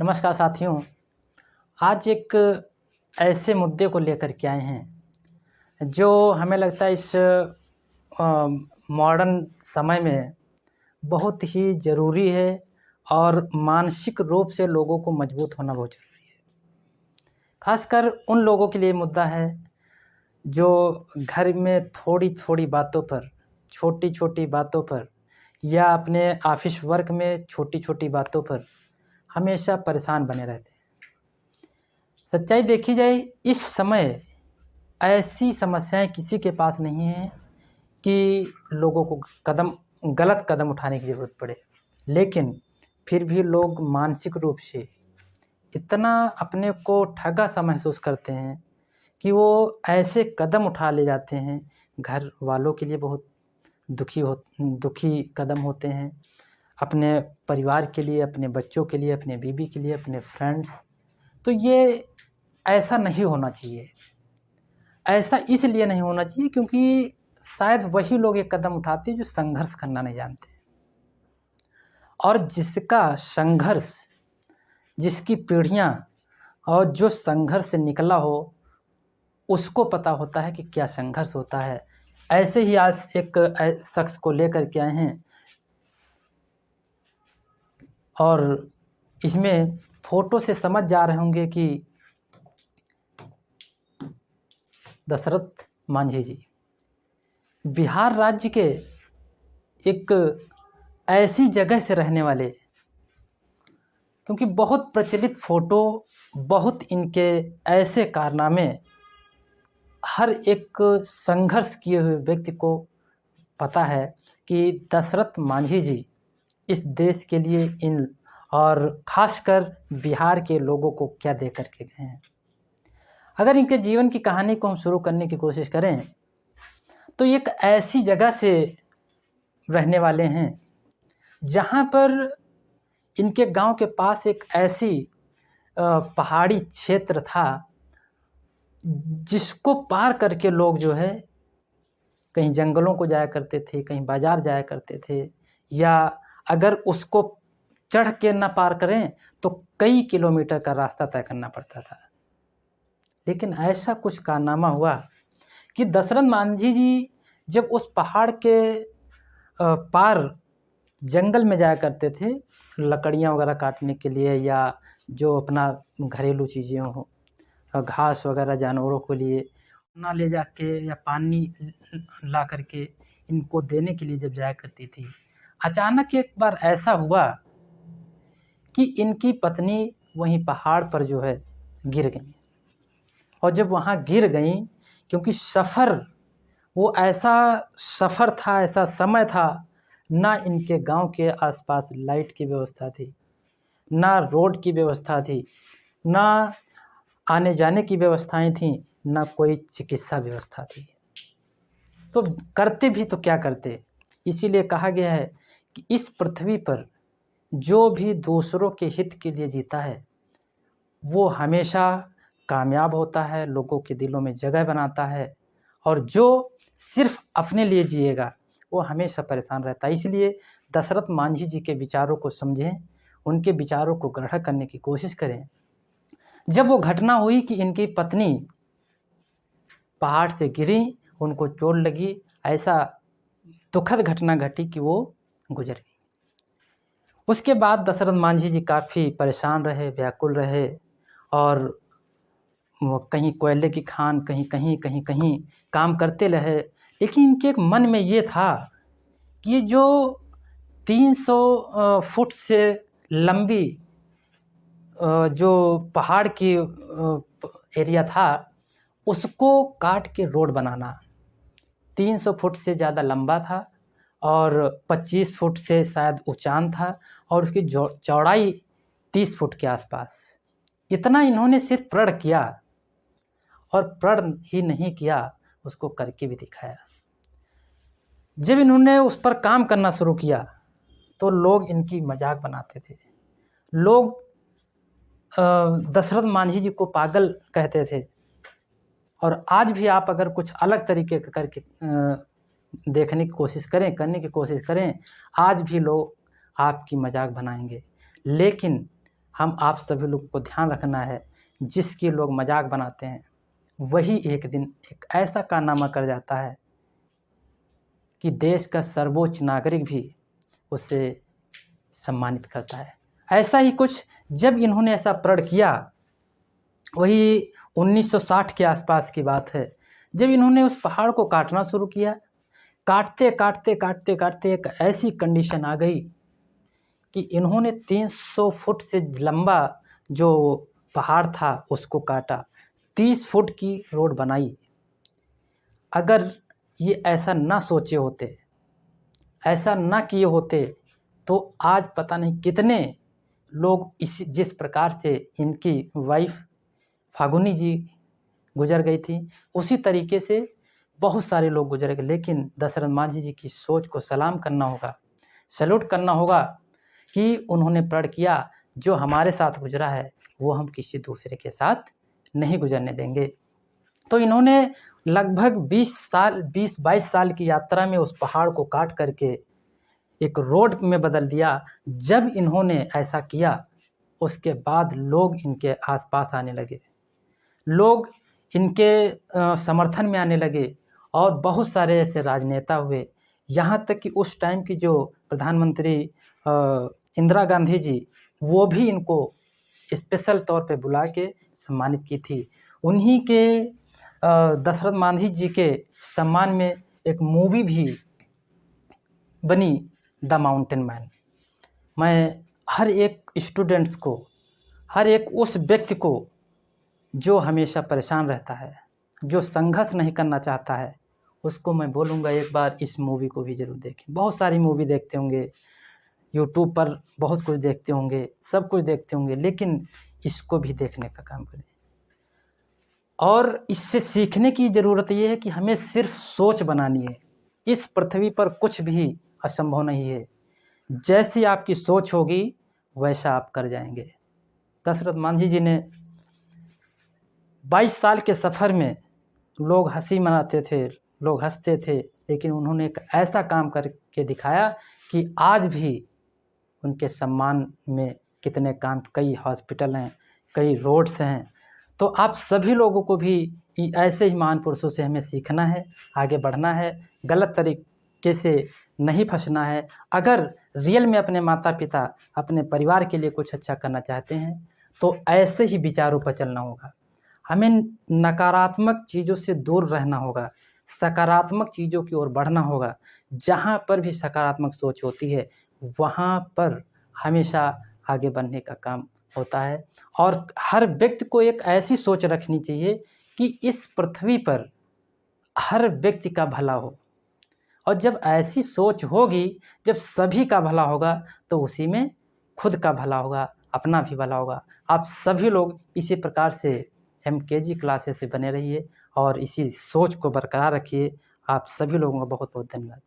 नमस्कार साथियों। आज एक ऐसे मुद्दे को लेकर के आए हैं जो हमें लगता है इस मॉडर्न समय में बहुत ही ज़रूरी है और मानसिक रूप से लोगों को मजबूत होना बहुत ज़रूरी है। खासकर उन लोगों के लिए मुद्दा है जो घर में थोड़ी-थोड़ी बातों पर, छोटी-छोटी बातों पर या अपने ऑफ़िस वर्क में छोटी-छोटी बातों पर हमेशा परेशान बने रहते हैं। सच्चाई देखी जाए, इस समय ऐसी समस्याएं किसी के पास नहीं हैं कि लोगों को गलत कदम उठाने की ज़रूरत पड़े, लेकिन फिर भी लोग मानसिक रूप से इतना अपने को ठगा सा महसूस करते हैं कि वो ऐसे कदम उठा ले जाते हैं। घर वालों के लिए बहुत दुखी कदम होते हैं, अपने परिवार के लिए, अपने बच्चों के लिए, अपने बीवी के लिए, अपने फ्रेंड्स। तो ये ऐसा नहीं होना चाहिए। ऐसा इसलिए नहीं होना चाहिए क्योंकि शायद वही लोग ये कदम उठाते हैं जो संघर्ष करना नहीं जानते, और जिसका संघर्ष, जिसकी पीढ़ियाँ और जो संघर्ष से निकला हो, उसको पता होता है कि क्या संघर्ष होता है। ऐसे ही आज एक शख्स को लेकर के आए हैं और इसमें फ़ोटो से समझ जा रहे होंगे कि दशरथ मांझी जी बिहार राज्य के एक ऐसी जगह से रहने वाले, क्योंकि बहुत प्रचलित फ़ोटो, बहुत इनके ऐसे कारनामे हर एक संघर्ष किए हुए व्यक्ति को पता है कि दशरथ मांझी जी इस देश के लिए इन और ख़ासकर बिहार के लोगों को क्या दे कर के गए हैं। अगर इनके जीवन की कहानी को हम शुरू करने की कोशिश करें तो एक ऐसी जगह से रहने वाले हैं जहाँ पर इनके गांव के पास एक ऐसी पहाड़ी क्षेत्र था जिसको पार करके लोग जो है कहीं जंगलों को जाया करते थे, कहीं बाज़ार जाया करते थे, या अगर उसको चढ़ के ना पार करें तो कई किलोमीटर का रास्ता तय करना पड़ता था। लेकिन ऐसा कुछ कारनामा हुआ कि दशरथ मांझी जी जब उस पहाड़ के पार जंगल में जाया करते थे लकड़ियाँ वगैरह काटने के लिए, या जो अपना घरेलू चीज़ें हों, घास वगैरह जानवरों के लिए ना ले जाके या पानी ला करके इनको देने के लिए जब जाया करती थी, अचानक एक बार ऐसा हुआ कि इनकी पत्नी वहीं पहाड़ पर जो है गिर गई। और जब वहाँ गिर गई, क्योंकि सफ़र वो ऐसा सफ़र था, ऐसा समय था, ना इनके गांव के आसपास लाइट की व्यवस्था थी, ना रोड की व्यवस्था थी, ना आने जाने की व्यवस्थाएं थीं, ना कोई चिकित्सा व्यवस्था थी। तो करते भी तो क्या करते। इसीलिए कहा गया है कि इस पृथ्वी पर जो भी दूसरों के हित के लिए जीता है वो हमेशा कामयाब होता है, लोगों के दिलों में जगह बनाता है, और जो सिर्फ अपने लिए जिएगा वो हमेशा परेशान रहता है। इसलिए दशरथ मांझी जी के विचारों को समझें, उनके विचारों को ग्रहण करने की कोशिश करें। जब वो घटना हुई कि इनकी पत्नी पहाड़ से गिरी, उनको चोट लगी, ऐसा दुखद घटना घटी कि वो गुजर गई। उसके बाद दशरथ मांझी जी काफ़ी परेशान रहे, व्याकुल रहे, और वो कहीं कोयले की खान, कहीं काम करते रहे। लेकिन इनके एक मन में ये था कि ये जो 300 फुट से लंबी जो पहाड़ की एरिया था उसको काट के रोड बनाना। 300 फुट से ज़्यादा लंबा था और 25 फुट से शायद ऊंचान था, और उसकी चौड़ाई 30 फुट के आसपास। इतना इन्होंने सिर्फ प्रण किया, और प्रण ही नहीं किया, उसको करके भी दिखाया। जब इन्होंने उस पर काम करना शुरू किया तो लोग इनकी मजाक बनाते थे। लोग दशरथ मांझी जी को पागल कहते थे, और आज भी आप अगर कुछ अलग तरीके का करके देखने की कोशिश करें, करने की कोशिश करें, आज भी लोग आपकी मजाक बनाएंगे। लेकिन हम आप सभी लोग को ध्यान रखना है, जिसकी लोग मजाक बनाते हैं वही एक दिन एक ऐसा कारनामा कर जाता है कि देश का सर्वोच्च नागरिक भी उसे सम्मानित करता है। ऐसा ही कुछ जब इन्होंने ऐसा प्रण किया, वही 1960 के आसपास की बात है, जब इन्होंने उस पहाड़ को काटना शुरू किया। काटते काटते काटते काटते एक ऐसी कंडीशन आ गई कि इन्होंने 300 फुट से लंबा जो पहाड़ था उसको काटा, 30 फुट की रोड बनाई। अगर ये ऐसा ना सोचे होते, ऐसा ना किए होते, तो आज पता नहीं कितने लोग जिस प्रकार से इनकी वाइफ फागुनी जी गुजर गई थी, उसी तरीके से बहुत सारे लोग गुजर गए। लेकिन दशरथ मांझी जी की सोच को सलाम करना होगा, सैल्यूट करना होगा कि उन्होंने प्रण किया जो हमारे साथ गुजरा है वो हम किसी दूसरे के साथ नहीं गुजरने देंगे। तो इन्होंने लगभग 20-22 साल की यात्रा में उस पहाड़ को काट करके एक रोड में बदल दिया। जब इन्होंने ऐसा किया, उसके बाद लोग इनके आसपास आने लगे, लोग इनके समर्थन में आने लगे और बहुत सारे ऐसे राजनेता हुए। यहाँ तक कि उस टाइम की जो प्रधानमंत्री इंदिरा गांधी जी, वो भी इनको स्पेशल तौर पे बुला के सम्मानित की थी। उन्हीं के दशरथ मांझी जी के सम्मान में एक मूवी भी बनी, द माउंटेन मैन। मैं हर एक स्टूडेंट्स को, हर एक उस व्यक्ति को जो हमेशा परेशान रहता है, जो संघर्ष नहीं करना चाहता है, उसको मैं बोलूँगा एक बार इस मूवी को भी ज़रूर देखें। बहुत सारी मूवी देखते होंगे, यूट्यूब पर बहुत कुछ देखते होंगे, सब कुछ देखते होंगे, लेकिन इसको भी देखने का काम करें। और इससे सीखने की ज़रूरत ये है कि हमें सिर्फ सोच बनानी है। इस पृथ्वी पर कुछ भी असंभव नहीं है। जैसी आपकी सोच होगी वैसा आप कर जाएंगे। दशरथ मांझी जी ने 22 साल के सफ़र में लोग हंसी मनाते थे, लोग हंसते थे, लेकिन उन्होंने एक ऐसा काम करके दिखाया कि आज भी उनके सम्मान में कितने काम, कई हॉस्पिटल हैं, कई रोड्स हैं। तो आप सभी लोगों को भी ऐसे ही महान पुरुषों से हमें सीखना है, आगे बढ़ना है, गलत तरीके से नहीं फंसना है। अगर रियल में अपने माता पिता, अपने परिवार के लिए कुछ अच्छा करना चाहते हैं तो ऐसे ही विचारों पर चलना होगा। हमें नकारात्मक चीज़ों से दूर रहना होगा, सकारात्मक चीज़ों की ओर बढ़ना होगा। जहाँ पर भी सकारात्मक सोच होती है वहाँ पर हमेशा आगे बढ़ने का काम होता है। और हर व्यक्ति को एक ऐसी सोच रखनी चाहिए कि इस पृथ्वी पर हर व्यक्ति का भला हो। और जब ऐसी सोच होगी, जब सभी का भला होगा, तो उसी में खुद का भला होगा, अपना भी भला होगा। आप सभी लोग इसी प्रकार से MKG क्लासेस से बने रहिए और इसी सोच को बरकरार रखिए। आप सभी लोगों का बहुत बहुत धन्यवाद।